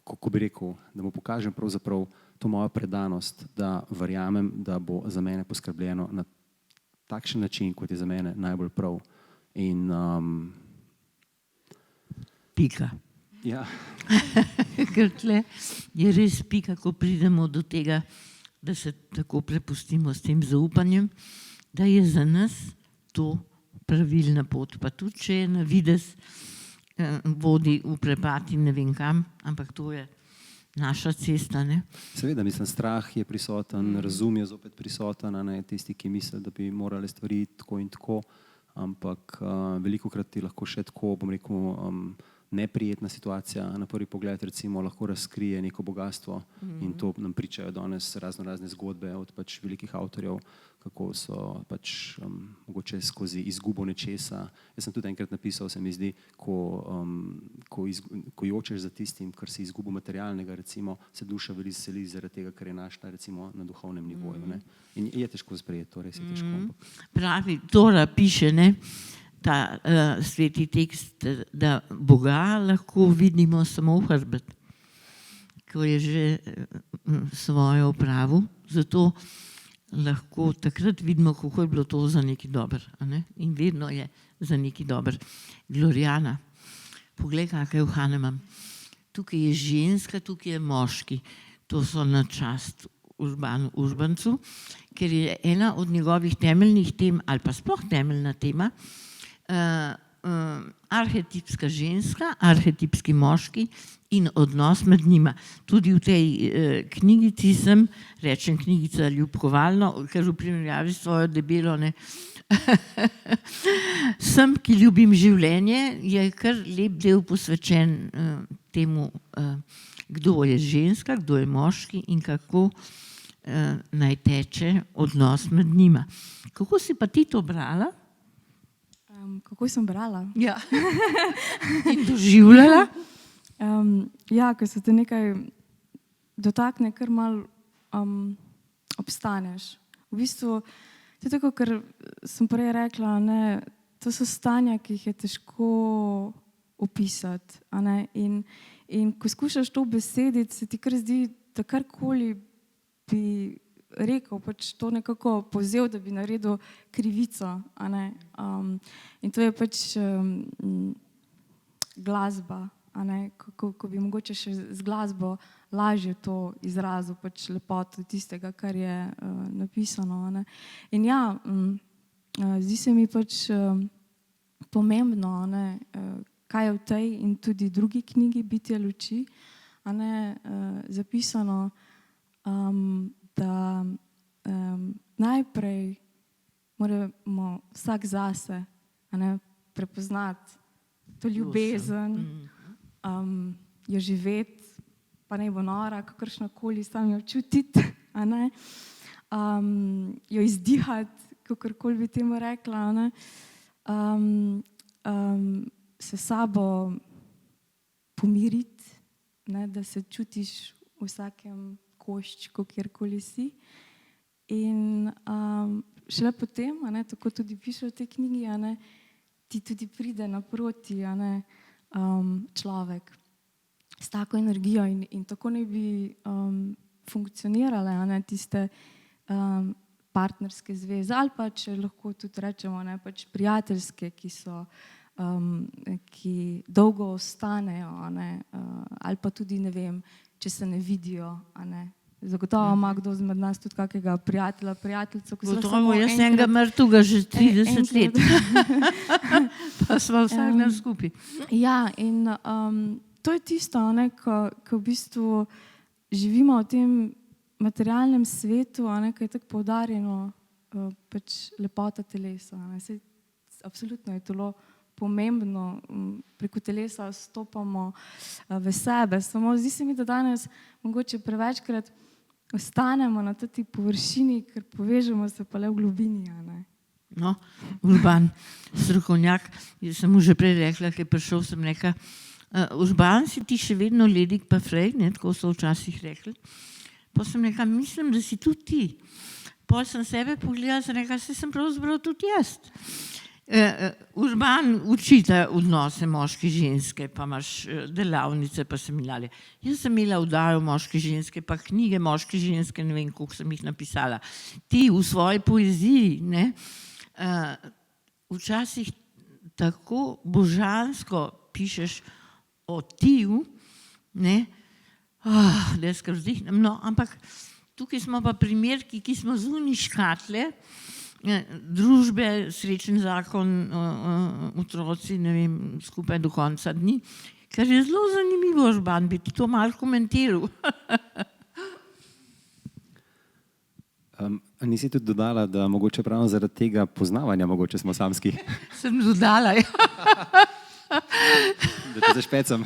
kako bi rekel, da mu pokažem pravzaprav to mojo predanost, da verjamem, da bo za mene poskrbljeno na takšen način, kot je za mene najbolj prav. In Pika. ja, Ker tle je res pika, ko pridemo do tega, da se tako prepustimo s tem zaupanjem, da je za nas to pravilna pot. Pa tudi, če je na videz vodi v prepad in ne vem kam, ampak to je naša cesta. Ne? seveda, mislim, strah je prisoten, razum je zopet prisoten, a ne tisti, ki misli, da bi morali stvari tako in tako, ampak velikokrat ti lahko še tako, bom rekel, neprijetna situacija na prvi pogled recimo lahko razkrije neko bogatstvo in to nam pričajo danes razne zgodbe od pač velikih avtorjev, kako so pač mogoče skozi izgubo nečesa. Jaz sem tudi enkrat napisal, se mi zdi, ko jočeš za tistim, kar si izgubil materialnega, recimo, se duša veseli zaradi tega, kar je našla recimo na duhovnem nivoju. Ne? In je težko sprejeti, to res je težko. Pravi, Tora piše, ne, ta sveti tekst, da Boga lahko vidimo samo v hrbet, ko je že svoje opravil, zato lahko takrat vidimo, kako je bilo to za nekaj dober. In vedno je za nekaj dober. Gloriana, poglej, kakaj uhane imam. Tukaj je ženska, tukaj je moški. To so na čast Urbancu, ker je ena od njegovih temeljnih tem, ali pa sploh temeljna tema, arhetipska ženska, arhetipski moški in odnos med njima. Tudi v tej knjigici sem, rečem knjigica ljubkovalno, ker v primerjavi s svojo debelo, ne, sem, ki ljubim življenje, je kar lep del posvečen temu, kdo je ženska, kdo je moški in kako naj teče odnos med njima. Kako si pa ti to brala? Kako sem brala? Ja. In doživljala? Ja, ko se te nekaj dotakne, kar malo obstaneš. V bistvu, to je tako, kar sem prej rekla, ne, to so stanja, ki jih je težko opisati. A ne, in ko skušaš to besediti, se ti kar zdi, da karkoli bi rekel, pač to nekako povzel, da bi naredil krivico. A ne. In to je pač glasba. A ne, ko bi mogoče še z glasbo lažje to izrazil, pač lepoto tistega, kar je napisano. A ne. In ja, zdi se mi pač pomembno, a ne, kaj je v tej in tudi drugi knjigi Bitje luči, a ne, zapisano, da najprej moramo vsak zase, a ne, prepoznati to ljubezen, jo živeti, pa naj bo nora, kakršnakoli, samo jo čutiti, a ne, jo izdihati, kakorkoli bi temu rekla, ne, se sabo pomiriti, ne, da se čutiš v vsakem koščku, kjerkoli si. In šele potem, a ne, tako tudi piše v tej knjigi, a ne, ti tudi pride naproti, a ne, človek s tako energijo in tako naj bi funkcionirale, a ne, tiste partnerske zveze ali pa, če lahko tudi rečemo, ne, pač prijateljske, ki dolgo ostanejo, a ne, ali pa tudi, ne vem, če se ne vidijo, a ne. Zagotovo ima kdo izmed nas tudi kakega prijatelja, prijateljico, ki se samo jaz enega mrtvega že 30 let. Pa sva vsak dan skupaj. Ja, in to je tisto, a ne, ko v bistvu živimo v tem materialnem svetu, a ne, ko je tako poudarjeno pač lepota telesa. A ne. Saj, absolutno je telo pomembno, preko telesa stopamo v sebe. Samo zdi se mi, da danes mogoče prevečkrat ostanemo na tej površini, ker povežemo se pa le v globini. A ne. No, Urban, strokovnjak, jaz sem mu že prej rekla, ki je prišel, sem rekla, Urban, si ti še vedno Ledik pa Frej, ne, tako so včasih rekli. Pa sem rekla, mislim, da si tudi ti. Pol sem sebe pogledala, sem rekla, saj sem pravzaprav tudi jaz. Urban učite odnose moške ženske, pa imaš delavnice, pa seminarje. Jaz sem imela vdajo moške ženske, pa knjige moške ženske, ne vem, koliko sem jih napisala. Ti v svoji poeziji, ne, včasih tako božansko pišeš o tiju, ne, da jaz kar vzdihnem. No, ampak tukaj smo pa primerki, ki smo zunaj škatle, družbe, srečen zakon, otroci, ne vem, skupaj do konca dni, kar je zelo zanimivo, Urban, bi ti to malo komentiral. Nisi tudi dodala, da mogoče prav zaradi tega poznavanja mogoče smo samski? Sem dodala, ja. Da te zašpecam.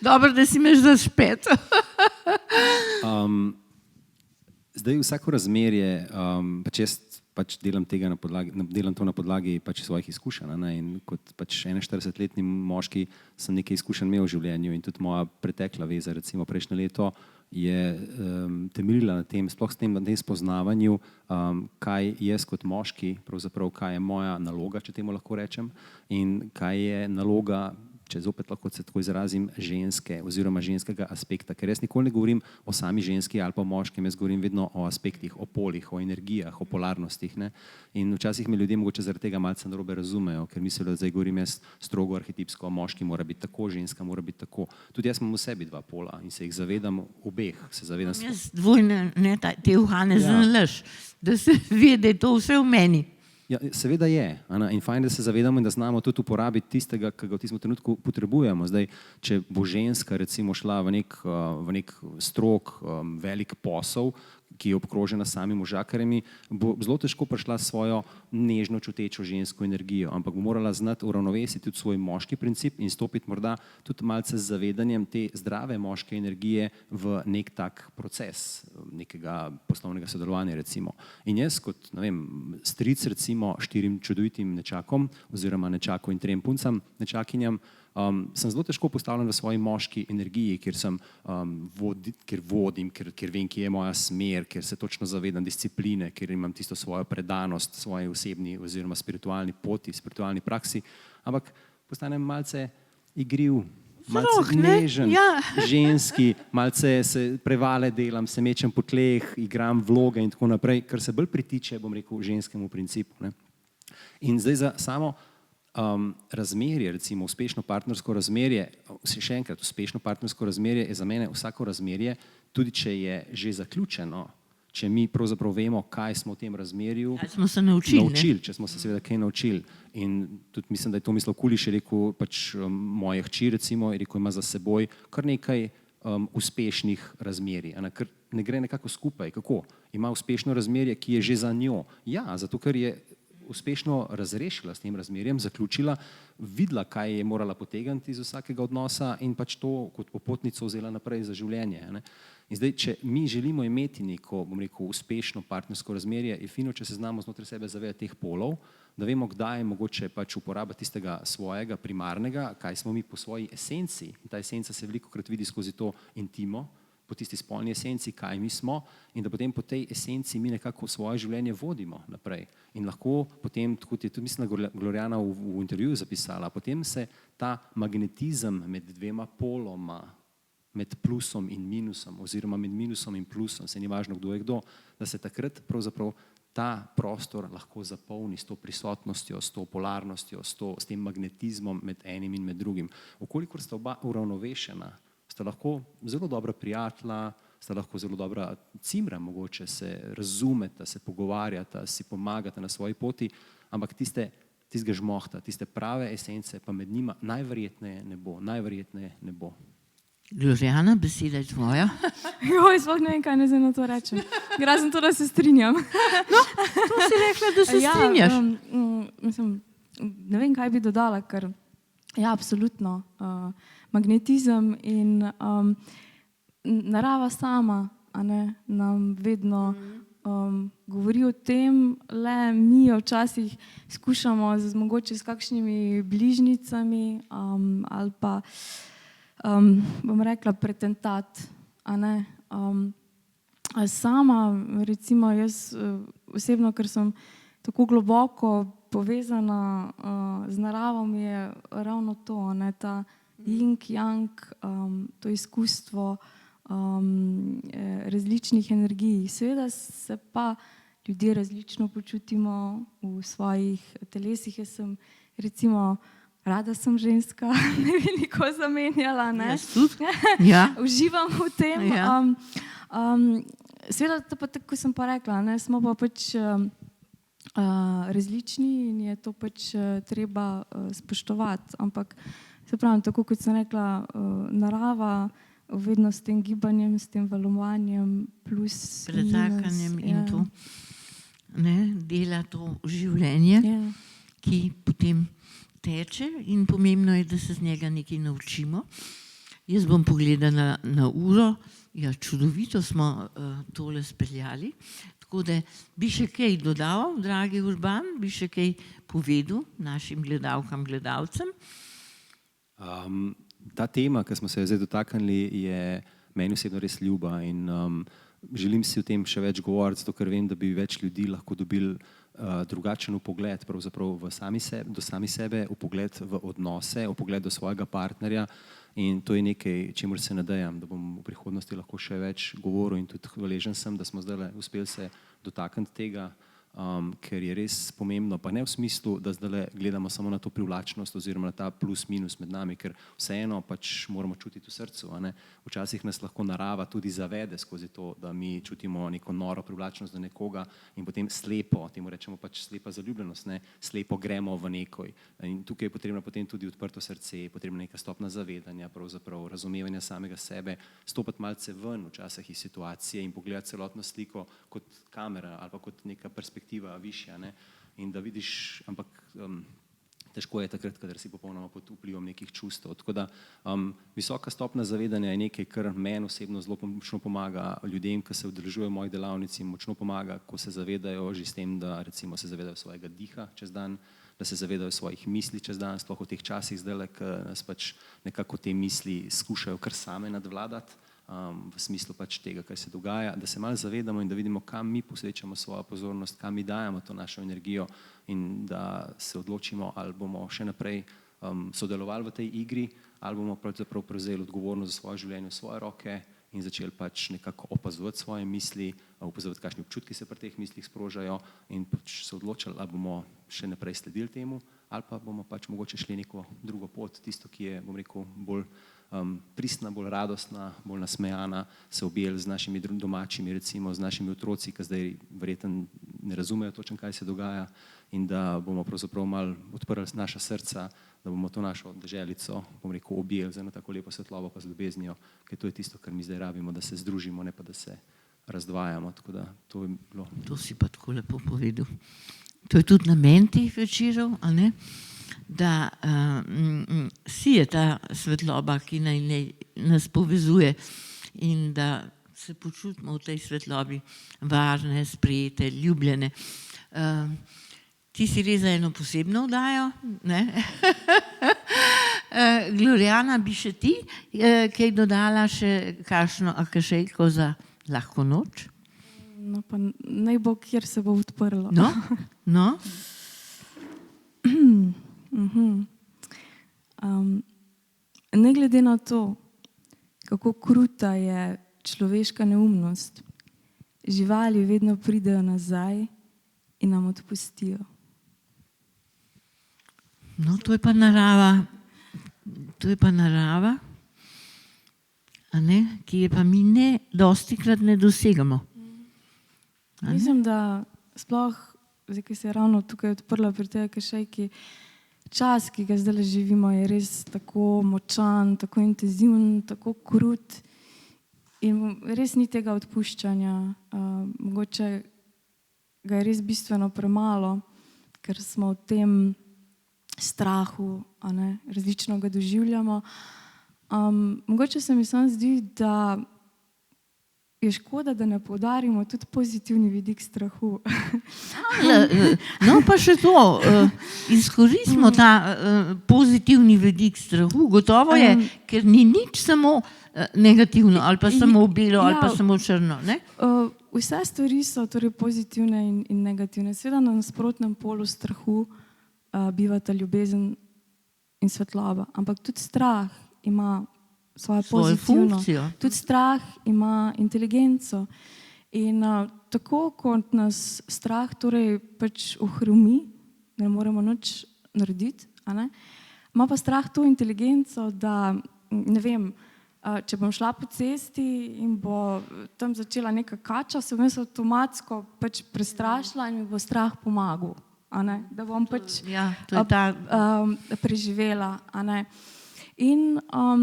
Dobro, da si me zašpet. Zdaj vsako razmerje, pač jaz pač delam to na podlagi pač svojih izkušenj, ne, in kot pač 41-letni moški sem nekaj izkušenj imel v življenju in tudi moja pretekla veza, recimo prejšnje leto, je temeljila na tem, sploh s tem, na tem spoznavanju, kaj jaz kot moški, pravzaprav kaj je moja naloga, če temu lahko rečem, in kaj je naloga, če zopet lahko se tako izrazim, ženske oziroma ženskega aspekta. Ker jaz nikoli ne govorim o sami ženski ali pa o moškem, jaz govorim vedno o aspektih, o polih, o energijah, o polarnostih. Ne? In včasih me ljudje mogoče zaradi tega malce narobe razumejo, ker mislijo, da zdaj govorim jaz strogo arhetipsko, moški mora biti tako, ženska mora biti tako. Tudi jaz imam v sebi dva pola in se jih zavedam obeh. Jaz dvojne, ne, te uhane zanalaš, da se ve, da je to vse v meni. Ja, seveda je, in fajn, da se zavedamo in da znamo tudi uporabiti tistega, ki ga v tistem trenutku potrebujemo. Zdaj, če bo ženska recimo šla v nek strog, velik posel, ki je obkrožena s samimi možakarjemi, bo zelo težko prišla svojo nežno čutečo žensko energijo, ampak bo morala znati uravnovesiti tudi svoj moški princip in stopiti morda tudi malce z zavedanjem te zdrave moške energije v nek tak proces nekega poslovnega sodelovanja recimo. In jaz kot, ne vem, stric recimo 4 čudovitim nečakom oziroma nečaku in 3 puncam, nečakinjam, sem zelo težko postavljen v svoji moški energiji, ker vodim, ker vem, kje je moja smer, ker se točno zavedam discipline, ker imam tisto svojo predanost svoji osebni oziroma spiritualni poti, spiritualni praksi, ampak postanem malce igriv, malce nežen, ženski, malce se prevale delam, se mečem po tleh, igram vloge in tako naprej, kar se bolj pritiče, bom rekel, ženskemu principu. Ne? In zdaj za samo razmerje, recimo uspešno partnersko razmerje, še enkrat, uspešno partnersko razmerje je za mene vsako razmerje, tudi če je že zaključeno, če mi pravzaprav vemo, kaj smo v tem razmerju smo se naučili, če smo se seveda kaj naučili. In tudi mislim, da je to Mislav Kuliš rekel, pač moja hči recimo, je rekel, ima za seboj kar nekaj uspešnih razmerij, ker ne gre nekako skupaj. Kako? Ima uspešno razmerje, ki je že za njo. Ja, zato ker je uspešno razrešila s tem razmerjem, zaključila, videla, kaj je morala potegniti iz vsakega odnosa in pač to kot popotnico vzela naprej za življenje. Ne? In zdaj, če mi želimo imeti neko, bom rekel, uspešno partnersko razmerje, je fino, če se znamo znotraj sebe zavedati teh polov, da vemo, kdaj je mogoče pač uporaba tistega svojega primarnega, kaj smo mi po svoji esenci. In ta esenca se velikokrat vidi skozi to intimo, po tisti spolni esenci, kaj mi smo, in da potem po tej esenci mi nekako svoje življenje vodimo naprej. In lahko potem, kot je tudi, mislim, da Gloriana v intervjuju zapisala, potem se ta magnetizem med dvema poloma, med plusom in minusom, oziroma med minusom in plusom, se ni važno, kdo je kdo, da se takrat pravzaprav ta prostor lahko zapolni s to prisotnostjo, s to polarnostjo, s tem magnetizmom med enim in med drugim. Okolikor sta oba uravnovešena, sta lahko zelo dobra prijatelja, sta lahko zelo dobra cimra, mogoče se razumeta, se pogovarjata, si pomagata na svoji poti, ampak tistega žmohta, tiste prave esence pa med njima najverjetneje ne bo. Gloriana, beseda je tvoja. Joj, sploh ne vem, kaj naj na to rečem. Razen to, da se strinjam. To si rekla, da se strinjaš. Mislim, ne vem, kaj bi dodala, ker ja, absolutno. Magnetizem in narava sama, a ne, nam vedno govori o tem, le mi jo včasih skušamo mogoče s kakšnimi bližnjicami ali pa bom rekla pretentat, a ne. Sama, recimo jaz osebno, ker sem tako globoko povezana z naravo, mi je ravno to, ne, ta yin-yang, to izkustvo različnih energij. Seveda se pa ljudje različno počutimo v svojih telesih. Jaz sem recimo rada sem ženska, ne bi nikoli zamenjala, ne. Ja. Uživam v tem. Ja. Seveda, pa tako sem pa rekla, ne, smo pa pač različni in je to pač treba spoštovati. Ampak se pravim, tako kot sem rekla, narava vedno s tem gibanjem, s tem valovanjem plus Pretakanjem minus, in to, ne, dela to življenje, ki potem teče in pomembno je, da se z njega nekaj naučimo. Jaz bom pogledala na uro, ja, čudovito smo tole speljali, tako da bi še kaj dodal, dragi Urban, bi še kaj povedal našim gledalkam, gledalcem? Ta tema, ki smo se jo zdaj dotaknili, je meni osebno res ljuba in želim si o tem še več govoriti, zato ker vem, da bi več ljudi lahko dobili drugačen vpogled pravzaprav do sami sebe, vpogled v odnose, vpogled do svojega partnerja, in to je nekaj, čemur se nadejam, da bom v prihodnosti lahko še več govoril in tudi hvaležen sem, da smo zdaj uspeli se dotakniti tega, ker je res pomembno, pa ne v smislu, da zdaj gledamo samo na to privlačnost oziroma na ta plus minus med nami, ker vseeno pač moramo čutiti v srcu, a ne. Včasih nas lahko narava tudi zavede skozi to, da mi čutimo neko noro privlačnost do nekoga in potem slepo, temu rečemo pač slepa zaljubljenost, ne, slepo gremo v nekoj. In tukaj je potrebno potem tudi odprto srce, potrebna neka stopna zavedanja, pravzaprav razumevanja samega sebe, stopiti malce ven včasih iz situacije in pogledati celotno sliko kot kamera ali pa kot neka perspektiva višja, ne, in da vidiš, ampak težko je takrat, kadar si popolnoma pod vplivom nekih čustev. Tako da visoka stopna zavedanja je nekaj, kar meni osebno zelo močno pomaga ljudem, ki se udeležujejo mojih delavnic, in močno pomaga, ko se zavedajo že s tem, da recimo se zavedajo svojega diha čez dan, da se zavedajo svojih misli čez dan, sploh v teh časih zdajle, ko nas pač nekako te misli skušajo kar same nadvladati, v smislu pač tega, kaj se dogaja, da se malo zavedamo in da vidimo, kam mi posvečamo svojo pozornost, kam mi dajemo to našo energijo in da se odločimo, ali bomo še naprej sodelovali v tej igri, ali bomo pravzaprav prevzeli odgovornost za svoje življenje v svoje roke in začeli pač nekako opazovati svoje misli, opazovati, kakšni občutki se pri teh mislih sprožajo in pač se odločili, ali bomo še naprej sledili temu, ali pa bomo pač mogoče šli neko drugo pot, tisto, ki je, bom rekel, bolj pristna, bolj radostna, bolj nasmejana, se objeli z našimi domačimi, recimo z našimi otroci, ki zdaj verjetno ne razumejo točno, kaj se dogaja, in da bomo pravzaprav malo odprli naša srca, da bomo to našo deželico, bom rekel, objeli z eno tako lepo svetlobo pa z ljubeznijo, ker to je tisto, kar mi zdaj rabimo, da se združimo, ne pa da se razdvajamo. Tako da to je bilo. To si pa tako lepo povedal. To je tudi namen teh večerov, a ne? Da si je ta svetloba, ki nas povezuje in da se počutimo v tej svetlobi varne, sprejete, ljubljene. Ti si res za eno posebno oddajo, ne? Gloriana, bi še ti kaj dodala še kakšno akašejko za lahko noč? No, pa naj bo, kjer se bo odprlo. No, no. Ne glede na to, kako kruta je človeška neumnost, živali vedno pridejo nazaj in nam odpustijo. No, to je pa narava. To je pa narava, a ne, ki je pa mi ne dostikrat ne dosegamo. A ne? Mislim, da sploh, zdaj, ki se je ravno tukaj odprla pri tej akašejki, čas, ki ga zdaj živimo, je res tako močan, tako intenziven, tako krut in res ni tega odpuščanja. Mogoče ga je res bistveno premalo, ker smo v tem strahu, a ne, različno ga doživljamo. Mogoče se mi samo zdi, da je škoda, da ne poudarimo tudi pozitivni vidik strahu. No, pa še to, izkoristimo ta pozitivni vidik strahu. Gotovo je, ker ni nič samo negativno, ali pa samo belo, ali pa samo črno. Ne? Vse stvari so torej pozitivne in negativne. Seveda na nasprotnem polu strahu bivata ljubezen in svetloba, ampak tudi strah ima svojo pozitivno funkcijo. Tudi strah ima inteligenco. In tako kot nas strah torej pač ohromi, ne moremo nič narediti, a ne? Ima pa strah to inteligenco, da ne vem, če bom šla po cesti in bo tam začela neka kača, se bom avtomatsko pač prestrašila in mi bo strah pomagal. A ne? Da bom pač preživela. A ne? In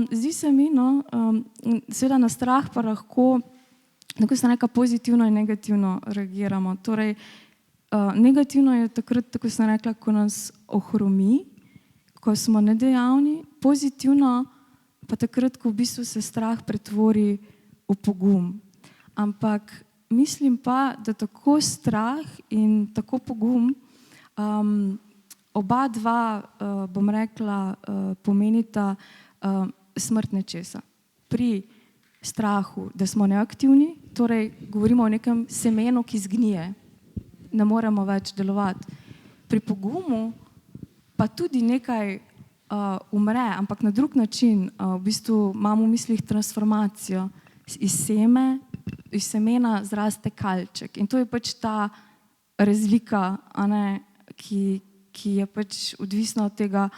zdi se mi, no, seveda na strah pa lahko, tako se neka pozitivno in negativno reagiramo. Torej, negativno je takrat, tako sem rekla, ko nas ohromi, ko smo nedejavni, pozitivno pa takrat, ko v bistvu se strah pretvori v pogum. Ampak mislim pa, da tako strah in tako pogum oba dva, bom rekla, pomenita smrt nečesa. Pri strahu, da smo neaktivni, torej govorimo o nekem semenu, ki zgnije, ne moremo več delovati. Pri pogumu pa tudi nekaj umre, ampak na drug način. V bistvu imamo v mislih transformacijo. Iz semena zraste kalček. In to je pač ta razlika, a ne, ki je pač odvisna od tega,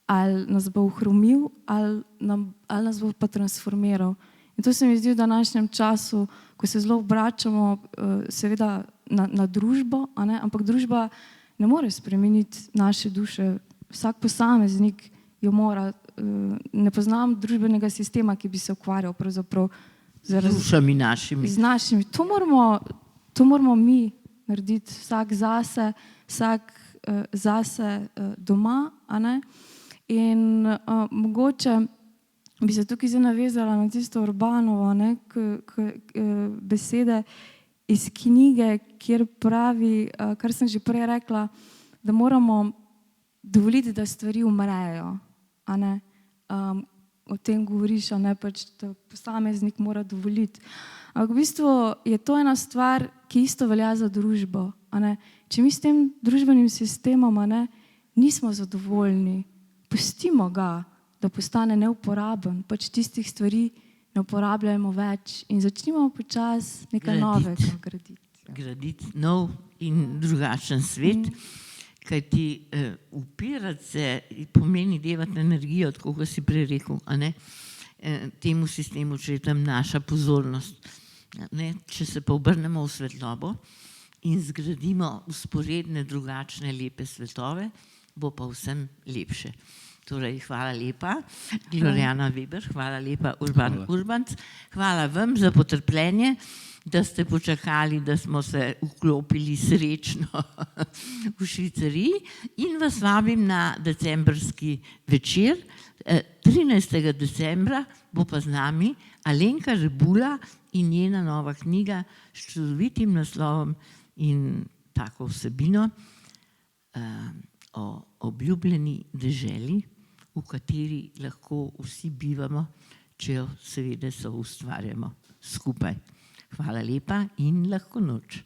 ali nas bo ohromil, ali nas bo pa transformiral. In to se mi zdi v današnjem času, ko se zelo obračamo seveda na družbo, a ne, ampak družba ne more spremeniti naše duše. Vsak posameznik jo mora. Ne poznam družbenega sistema, ki bi se ukvarjal pravzaprav z dušami našimi. Z našimi. To moramo mi narediti, vsak zase, vsak zase doma, a ne? In mogoče bi se tukaj zdaj navezala na tisto Urbanovo, ne, besede iz knjige, kjer pravi, kar sem že prej rekla, da moramo dovoliti, da stvari umrejo, a ne? O tem govoriš, a ne, pač, da posameznik mora dovoliti. Ampak v bistvu je to ena stvar, ki isto velja za družbo, a ne? Če mi s tem družbenim sistemom, a ne, nismo zadovoljni, pustimo ga, da postane neuporaben, pač tistih stvari ne uporabljamo več in začnimo počasi nekaj novega graditi. Graditi nov in drugačen svet, kajti upirati se pomeni devati energijo, tako kot si prej rekel, a ne, temu sistemu, če je tam naša pozornost. Ne, če se pa obrnemo v svetlobo in zgradimo vzporedne, drugačne, lepe svetove, bo pa vsem lepše. Torej, hvala lepa, Gloriana Veber, hvala lepa, Urban Urbanc, hvala vam za potrpljenje, da ste počakali, da smo se vklopili srečno v Švicariji in vas vabim na decembrski večer 13. decembra bo pa z nami Alenka Žebula in njena nova knjiga s čudovitim naslovom in tako vsebino o obljubljeni deželi, v kateri lahko vsi bivamo, če jo seveda soustvarjamo skupaj. Hvala lepa in lahko noč.